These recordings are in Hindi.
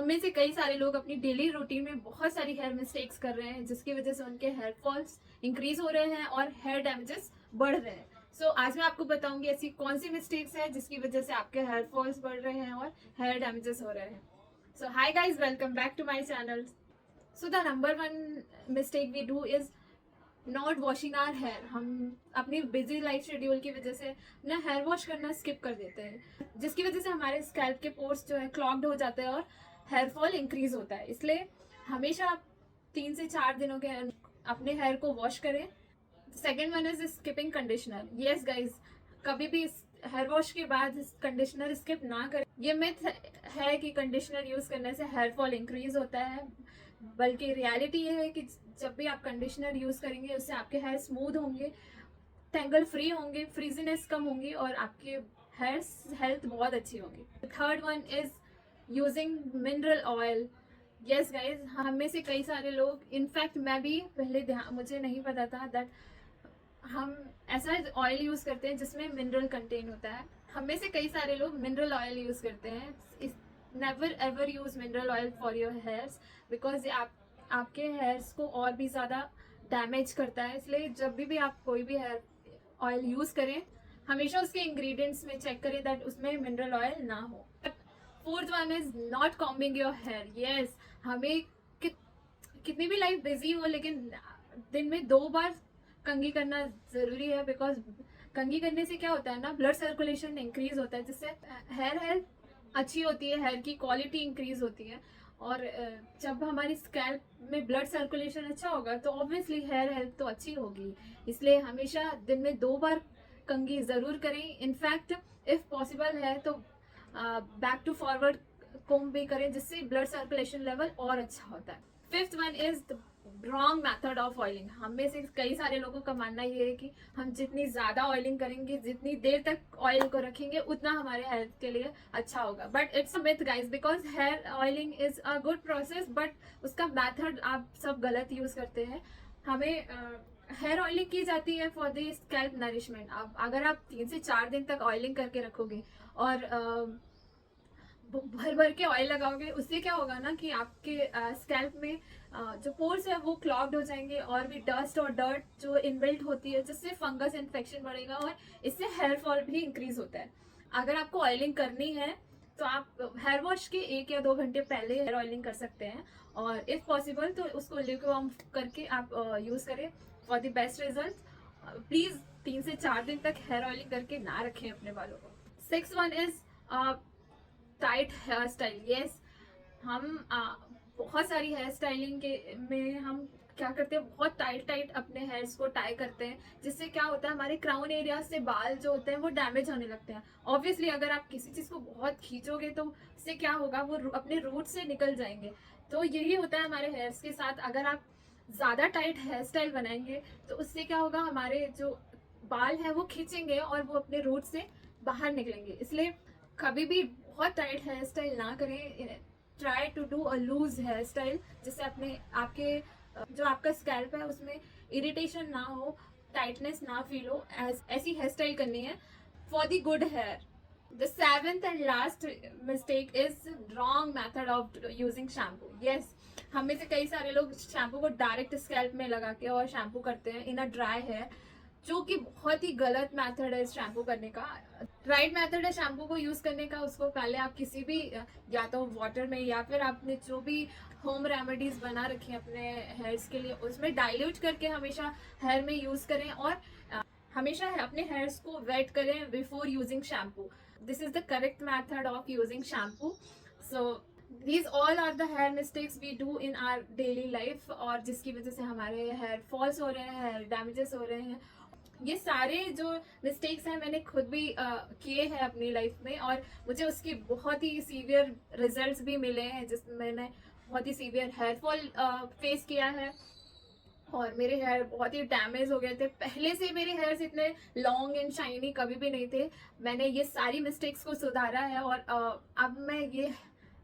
हम में से कई सारे लोग अपनी डेली रूटीन में बहुत सारी हेयर मिस्टेक्स कर रहे हैं, जिसकी वजह से उनके हेयर फॉल्स इंक्रीज हो रहे हैं और हेयर डैमेजेस बढ़ रहे हैं। आज मैं आपको बताऊंगी ऐसी कौन सी मिस्टेक्स है जिसकी वजह से आपके हेयर फॉल्स बढ़ रहे हैं और हेयर डैमेजेस हो रहे हैं। Hi guys, welcome back to my channel. The number one mistake we do is not washing our hair. हम अपनी बिजी लाइफ शेड्यूल की वजह से अपना हेयर वॉश करना स्किप कर देते हैं, जिसकी वजह से हमारे स्कैल्प के पोर्स जो है क्लॉग्ड हो जाते हैं और हेयर फॉल इंक्रीज होता है। इसलिए हमेशा आप 3 से 4 दिनों के अपने हेयर को वॉश करें। Second one is skipping conditioner. Yes guys, कभी भी हेयर वॉश के बाद कंडीशनर स्किप ना करें। ये मिथ है कि कंडीशनर यूज करने से हेयर फॉल इंक्रीज होता है, बल्कि रियलिटी ये है कि जब भी आप कंडीशनर यूज करेंगे उससे आपके हेयर स्मूथ होंगे, टेंगल फ्री होंगे, फ्रीजीनेस कम होंगी और आपके हेयर हेल्थ बहुत अच्छी होगी। Third one is using mineral oil. Yes guys, हम में से कई सारे लोग, इनफैक्ट मैं भी पहले मुझे नहीं पता था दैट हम ऐसा ऑयल यूज करते हैं जिसमें मिनरल कंटेन होता है। हम में से कई सारे लोग मिनरल ऑयल यूज करते हैं। Never ever use mineral oil for your hairs, because आपके हेयर्स को और भी ज़्यादा डैमेज करता है। इसलिए जब भी आप कोई भी हेयर ऑयल यूज करें, हमेशा उसके इंग्रेडिएंट्स में चेक करें दैट उसमें मिनरल ऑयल ना हो। Fourth one is not combing your hair. Yes, हमें कितनी भी लाइफ बिजी हो, लेकिन दिन में 2 बार कंघी करना जरूरी है। बिकॉज कंघी करने से क्या होता है ना, ब्लड सर्कुलेशन इंक्रीज होता है, जिससे हेयर हेल्थ अच्छी होती है, हेयर की क्वालिटी इंक्रीज होती है। और जब हमारी स्कैल्प में ब्लड सर्कुलेशन अच्छा होगा तो ऑब्वियसली हेयर हेल्थ तो अच्छी होगी। इसलिए हमेशा दिन में 2 बार कंघी जरूर करें। इनफैक्ट इफ पॉसिबल है तो बैक टू फॉरवर्ड कोम भी करें, जिससे ब्लड सर्कुलेशन लेवल और अच्छा होता है। Fifth one is the wrong method of oiling. हम में से कई सारे लोगों का मानना ये है कि हम जितनी ज्यादा ऑयलिंग करेंगे, जितनी देर तक ऑयल को रखेंगे, उतना हमारे हेल्थ के लिए अच्छा होगा। But it's a myth guys, because hair oiling is a good process, but उसका मेथड आप सब गलत यूज करते हैं। हमें हेयर ऑयलिंग की जाती है फॉर द स्कैल्प नरिशमेंट। अगर आप 3 से 4 दिन तक ऑयलिंग करके रखोगे और भर भर के ऑयल लगाओगे, उससे क्या होगा ना कि आपके स्कैल्प में जो पोर्स है वो क्लॉग्ड हो जाएंगे और भी डस्ट और डर्ट जो इनबिल्ट होती है, जिससे फंगस इन्फेक्शन बढ़ेगा और इससे हेयर फॉल भी इंक्रीज होता है। अगर आपको ऑयलिंग करनी है तो आप हेयर वॉश के 1 या 2 घंटे पहले हेयर ऑयलिंग कर सकते हैं, और इफ पॉसिबल तो उसको ल्यूकवार्म करके आप यूज करें for the best result. Please 3 से 4 दिन तक हेयर ऑयलिंग करके ना रखें अपने बालों को। 6 one is tight hair style. Yes, हम बहुत सारी हेयर स्टाइलिंग के में हम क्या करते हैं, बहुत टाइट अपने हेयर्स को टाई करते हैं, जिससे क्या होता है हमारे क्राउन एरिया से बाल जो होते हैं वो डैमेज होने लगते हैं। ऑब्वियसली अगर आप किसी चीज को बहुत खींचोगे तो उससे क्या होगा, वो अपने रूट से निकल जाएंगे। तो यही होता है हमारे हेयर्स के साथ। अगर आप ज्यादा टाइट हेयर स्टाइल बनाएंगे तो उससे क्या होगा, हमारे जो बाल है वो खींचेंगे और वो अपने रूट से बाहर निकलेंगे। इसलिए कभी भी बहुत टाइट हेयर स्टाइल ना करें। Try to do a loose hair style, जिससे आपके जो आपका स्कैल्प है उसमें इरिटेशन ना हो, टाइटनेस ना फील हो। ऐसी हेयर स्टाइल करनी है for the good hair. The 7th and last mistake is wrong method of using shampoo. Yes, हम में से कई सारे लोग शैम्पू को डायरेक्ट स्कैल्प में लगा के और शैम्पू करते हैं इन अ ड्राई हेयर, जो कि बहुत ही गलत मेथड है शैम्पू करने का। राइट मेथड है शैम्पू को यूज करने का, उसको पहले आप किसी भी या तो वाटर में या फिर आपने जो भी होम रेमेडीज बना रखी है अपने हेयर्स के लिए, उसमें डाइल्यूट करके हमेशा हेयर में यूज करें, और हमेशा अपने हेयर्स को वेट करें before using shampoo. This is the correct method of using shampoo. So these all are the hair mistakes we do in our daily life, और जिसकी वजह से हमारे हेयर फॉल्स हो रहे हैं, हेयर डैमेजेस हो रहे हैं। ये सारे जो मिस्टेक्स हैं मैंने खुद भी किए हैं अपनी लाइफ में, और मुझे उसकी बहुत ही सीवियर रिजल्ट्स भी मिले हैं, जिसमें मैंने बहुत ही सीवियर हेयर फॉल फेस किया है और मेरे हेयर बहुत ही डैमेज हो गए थे। पहले से मेरे हेयर्स इतने लॉन्ग एंड शाइनी कभी भी नहीं थे। मैंने ये सारी मिस्टेक्स को सुधारा है और अब मैं ये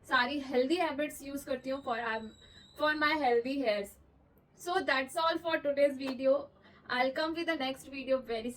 सारी हेल्दी हैबिट्स यूज करती हूँ for my healthy hairs. So that's all for today's video. I'll come with the next video very soon.